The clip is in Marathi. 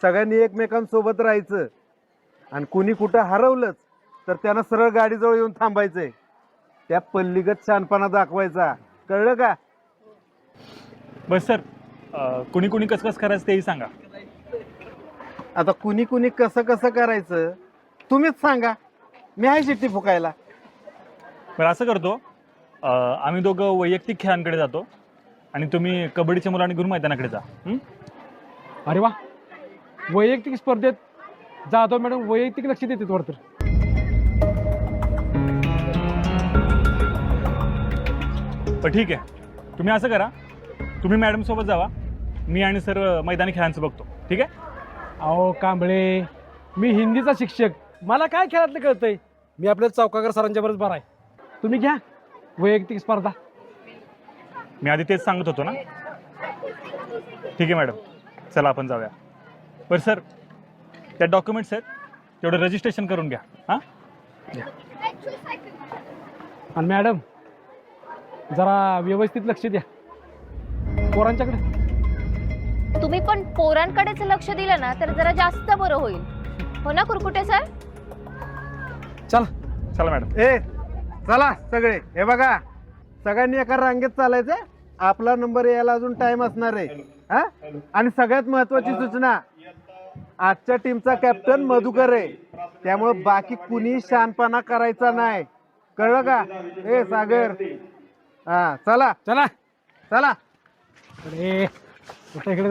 सगळ्यांनी एकमेकांसोबत राहायचं आणि कुणी कुठं हरवलंच तर त्यानं सरळ गाडीजवळ येऊन थांबायचंय. त्या पल्लीगत शहाणपणा दाखवायचा. कळलं का? बस सर, कुणी कुणी कसं कसं करायचं तेही सांगा. आता कुणी कुणी कसं कसं करायचं तुम्हीच सांगा. मी आहे शिट्टी फुकायला. बरं असं करतो, आम्ही दोघं वैयक्तिक खेळांकडे जातो आणि तुम्ही कबड्डीच्या मुलांनी घेऊन मैदानाकडे जा. अरे वा, वैयक्तिक स्पर्धेत जाधव मॅडम वैयक्तिक लक्ष देते वाटतं. पण ठीक आहे, तुम्ही असं करा, तुम्ही मॅडम सोबत जावा, मी आणि सर मैदानी खेळांचं बघतो. ठीक आहे? अहो कांबळे, मी हिंदीचा शिक्षक, मला काय खेळातलं कळतंय. मी आपल्या चौकागर सरांच्या बरोबर बरा आहे. तुम्ही घ्या वैयक्तिक स्पर्धा. मी आधी तेच सांगत होतो ना. ठीक आहे मॅडम, चला आपण जाऊया. बरं सर, त्या डॉक्युमेंट्स आहेत तेवढं रजिस्ट्रेशन करून घ्या. हां, आणि मॅडम जरा व्यवस्थित लक्ष द्या पोरांच्याकडे. तुम्ही पण पोरांकडेच लक्ष दिलं ना तर जरा जास्त बरं होईल. हो ना कुरकुटे सर? चला चला मॅडम. ए चला सगळे. हे बघा, सगळ्यांनी एका रांगेत चालायचं. आपला नंबर यायला अजून टाइम असणार आहे. हा, आणि सगळ्यात महत्वाची सूचना, आजच्या टीमचा कॅप्टन मधुकर आहे, त्यामुळे बाकी कुणी शहाणपणा करायचा नाही. कळलं का? ए सागर, हा चला चला चला. अरे कुठे इकडे